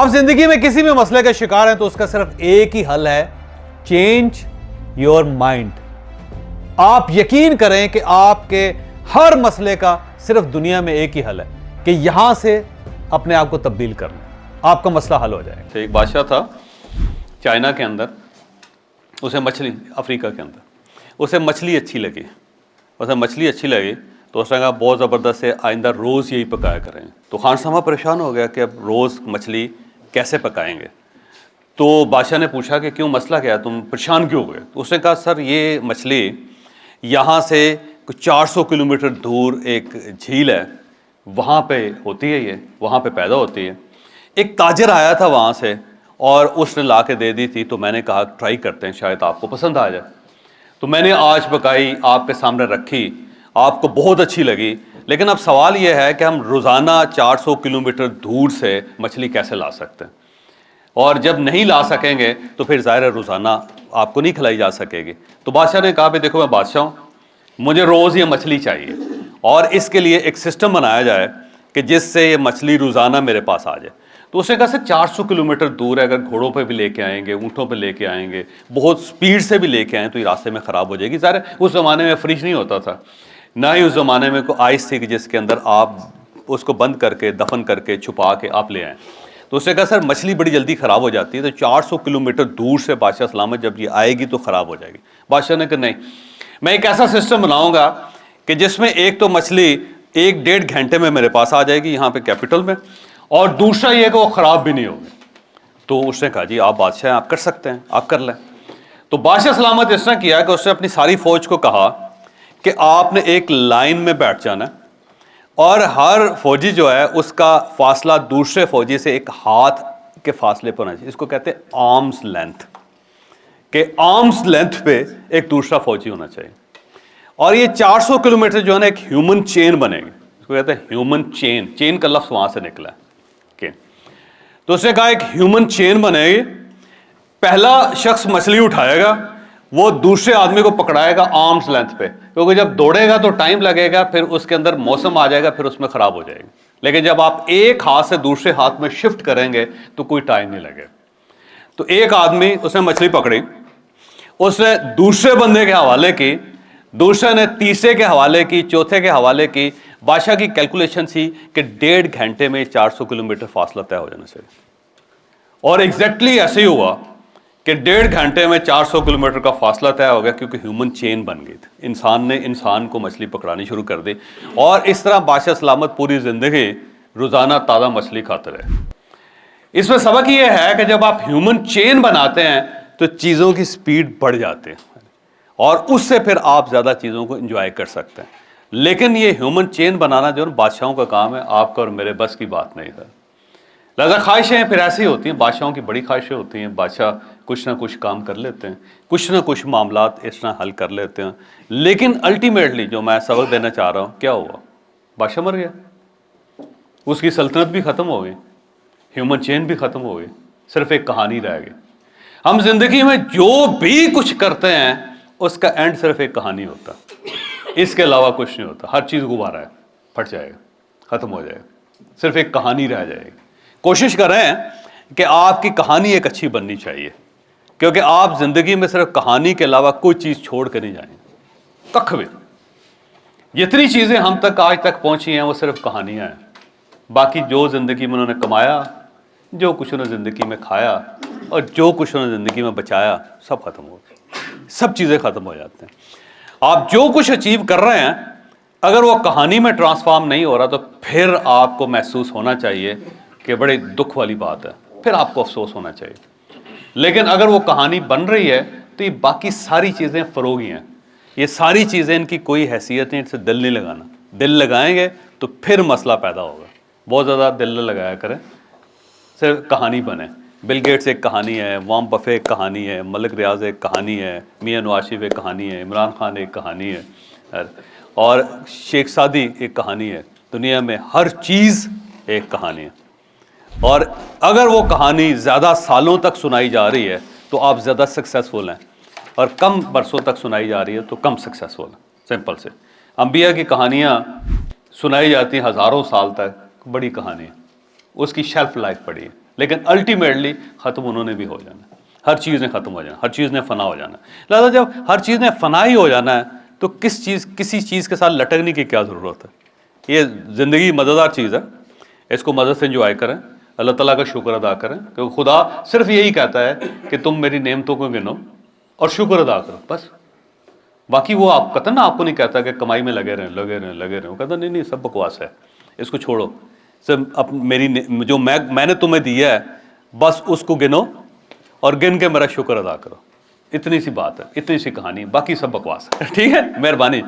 آپ زندگی میں کسی بھی مسئلے کا شکار ہیں تو اس کا صرف ایک ہی حل ہے، چینج یور مائنڈ. آپ یقین کریں کہ آپ کے ہر مسئلے کا صرف دنیا میں ایک ہی حل ہے کہ یہاں سے اپنے آپ کو تبدیل کرنا، آپ کا مسئلہ حل ہو جائے گا. ایک بادشاہ تھا چائنا کے اندر، اسے مچھلی، افریقہ کے اندر اسے مچھلی اچھی لگی. تو اس نے کہا بہت زبردست ہے، آئندہ روز یہی پکایا کریں. تو خان صاحبہ پریشان ہو گیا کہ اب روز مچھلی کیسے پکائیں گے. تو بادشاہ نے پوچھا کہ کیوں، مسئلہ کیا ہے، تم پریشان کیوں ہوئے؟ تو اس نے کہا سر یہ مچھلی یہاں سے 400 کلومیٹر دور ایک جھیل ہے، وہاں پہ ہوتی ہے، یہ وہاں پہ پیدا ہوتی ہے. ایک تاجر آیا تھا وہاں سے اور اس نے لا کے دے دی تھی، تو میں نے کہا ٹرائی کرتے ہیں شاید آپ کو پسند آ جائے. تو میں نے آج پکائی، آپ کے سامنے رکھی، آپ کو بہت اچھی لگی. لیکن اب سوال یہ ہے کہ ہم روزانہ 400 کلومیٹر دور سے مچھلی کیسے لا سکتے ہیں؟ اور جب نہیں لا سکیں گے تو پھر ظاہر ہے روزانہ آپ کو نہیں کھلائی جا سکے گی. تو بادشاہ نے کہا دیکھو میں بادشاہ ہوں، مجھے روز یہ مچھلی چاہیے، اور اس کے لیے ایک سسٹم بنایا جائے کہ جس سے یہ مچھلی روزانہ میرے پاس آ جائے. تو اس نے کہا سر 400 کلومیٹر دور ہے، اگر گھوڑوں پہ بھی لے کے آئیں گے، اونٹوں پہ لے کے آئیں گے، بہت سپیڈ سے بھی لے کے آئیں تو یہ راستے میں خراب ہو جائے گی. ظاہر ہے اس زمانے میں فریج نہیں ہوتا تھا، نہ ہی اس زمانے میں کوئی آئس تھی کہ جس کے اندر آپ اس کو بند کر کے، دفن کر کے، چھپا کے آپ لے آئیں. تو اس نے کہا سر مچھلی بڑی جلدی خراب ہو جاتی ہے، تو 400 کلومیٹر دور سے بادشاہ سلامت جب یہ آئے گی تو خراب ہو جائے گی. بادشاہ نے کہا نہیں، میں ایک ایسا سسٹم بناؤں گا کہ جس میں ایک تو مچھلی 1-1.5 گھنٹے میں میرے پاس آ جائے گی یہاں پہ کیپٹل میں، اور دوسرا یہ کہ وہ خراب بھی نہیں ہوگی. تو اس نے کہا جی آپ بادشاہ ہیں، آپ کر سکتے ہیں، آپ کر لیں. تو بادشاہ سلامت اس طرح کیا کہ اس نے اپنی ساری فوج کو کہا کہ آپ نے ایک لائن میں بیٹھ جانا ہے، اور ہر فوجی جو ہے اس کا فاصلہ دوسرے فوجی سے 1 ہاتھ کے فاصلے پر ہونا چاہیے. اس کو کہتے ہیں آرمز لینتھ، کہ آرمز لینتھ پہ ایک دوسرا فوجی ہونا چاہیے. اور یہ 400 کلومیٹر جو ہے نا ایک ہیومن چین بنے گی، اس کو کہتے ہیں ہیومن چین. چین کا لفظ وہاں سے نکلا ہے. تو اس نے کہا ایک ہیومن چین بنے گی، پہلا شخص مچھلی اٹھائے گا، وہ دوسرے آدمی کو پکڑائے گا آرمز لینتھ پہ، کیونکہ جب دوڑے گا تو ٹائم لگے گا، پھر اس کے اندر موسم آ جائے گا، پھر اس میں خراب ہو جائے گی. لیکن جب آپ ایک ہاتھ سے دوسرے ہاتھ میں شفٹ کریں گے تو کوئی ٹائم نہیں لگے. تو ایک آدمی اس نے مچھلی پکڑی، اس نے دوسرے بندے کے حوالے کی، دوسرے نے تیسرے کے حوالے کی، چوتھے کے حوالے کی. بادشاہ کی کیلکولیشن تھی کہ 1.5 گھنٹے میں 400 کلومیٹر فاصلہ طے ہو جانا چاہیے. اور ایگزیکٹلی ایسے ہی ہوا کہ 1.5 گھنٹے میں 400 کلومیٹر کا فاصلہ طے ہو گیا، کیونکہ ہیومن چین بن گئی تھی. انسان نے انسان کو مچھلی پکڑانی شروع کر دی، اور اس طرح بادشاہ سلامت پوری زندگی روزانہ تازہ مچھلی کھاتے رہے. اس میں سبق یہ ہے کہ جب آپ ہیومن چین بناتے ہیں تو چیزوں کی سپیڈ بڑھ جاتی ہے، اور اس سے پھر آپ زیادہ چیزوں کو انجوائے کر سکتے ہیں. لیکن یہ ہیومن چین بنانا جو ہے بادشاہوں کا کام ہے، آپ کا اور میرے بس کی بات نہیں ہے. لہذا خواہشیں پھر ایسی ہوتی ہیں، بادشاہوں کی بڑی خواہشیں ہوتی ہیں، بادشاہ کچھ نہ کچھ کام کر لیتے ہیں، کچھ نہ کچھ معاملات اس طرح حل کر لیتے ہیں. لیکن الٹیمیٹلی جو میں سبق دینا چاہ رہا ہوں، کیا ہوا؟ بادشاہ مر گیا، اس کی سلطنت بھی ختم ہو گئی، ہیومن چین بھی ختم ہو گئی، صرف ایک کہانی رہ گئی. ہم زندگی میں جو بھی کچھ کرتے ہیں اس کا اینڈ صرف ایک کہانی ہوتا ہے، اس کے علاوہ کچھ نہیں ہوتا. ہر چیز غبارہ ہے، پھٹ جائے گا، ختم ہو جائے گا، صرف ایک کہانی رہ جائے گی. کوشش کریں کہ آپ کی کہانی ایک اچھی بننی چاہیے، کیونکہ آپ زندگی میں صرف کہانی کے علاوہ کوئی چیز چھوڑ کے نہیں جائیں گے کخ بھی. جتنی چیزیں ہم تک آج تک پہنچی ہیں وہ صرف کہانیاں ہیں. باقی جو زندگی میں انہوں نے کمایا، جو کچھ انہوں نے زندگی میں کھایا، اور جو کچھ انہوں نے زندگی میں بچایا، سب ختم ہو گئے، سب چیزیں ختم ہو جاتے ہیں. آپ جو کچھ اچیو کر رہے ہیں اگر وہ کہانی میں ٹرانسفارم نہیں ہو رہا تو پھر آپ کو محسوس ہونا چاہیے کہ بڑے دکھ والی بات ہے، پھر آپ کو افسوس ہونا چاہیے. لیکن اگر وہ کہانی بن رہی ہے تو یہ باقی ساری چیزیں فروغی ہیں. یہ ساری چیزیں ان کی کوئی حیثیت نہیں، ان سے دل نہیں لگانا. دل لگائیں گے تو پھر مسئلہ پیدا ہوگا. بہت زیادہ دل نہ لگایا کریں، صرف کہانی بنے. بل گیٹس ایک کہانی ہے، وارن بفے ایک کہانی ہے، ملک ریاض ایک کہانی ہے، میاں نواز شریف ایک کہانی ہے، عمران خان ایک کہانی ہے، اور شیخ سعدی ایک کہانی ہے. دنیا میں ہر چیز ایک کہانی ہے. اور اگر وہ کہانی زیادہ سالوں تک سنائی جا رہی ہے تو آپ زیادہ سکسیسفل ہیں، اور کم برسوں تک سنائی جا رہی ہے تو کم سکسیسفل ہیں. سمپل سے انبیاء کی کہانیاں سنائی جاتی ہیں ہزاروں سال تک، بڑی کہانی ہے، اس کی شیلف لائف بڑی ہے. لیکن الٹیمیٹلی ختم انہوں نے بھی ہو جانا ہے، ہر چیز نے ختم ہو جانا، ہر چیز نے فنا ہو جانا ہے۔ لہٰذا جب ہر چیز نے فنا ہی ہو جانا ہے تو کسی چیز کے ساتھ لٹکنے کی کیا ضرورت ہے؟ یہ زندگی مزیدار چیز ہے، اس کو مزے سے انجوائے کریں، اللہ تعالیٰ کا شکر ادا کریں، کیونکہ خدا صرف یہی کہتا ہے کہ تم میری نعمتوں کو گنو اور شکر ادا کرو، بس۔ باقی وہ آپ قطعاً آپ کو نہیں کہتا کہ کمائی میں لگے رہیں، وہ کہتا نہیں سب بکواس ہے، اس کو چھوڑو، سب جو میں نے تمہیں دیا ہے بس اس کو گنو اور گن کے میرا شکر ادا کرو، اتنی سی بات ہے، اتنی سی کہانی ہے، باقی سب بکواس ہے۔ ٹھیک ہے، مہربانی۔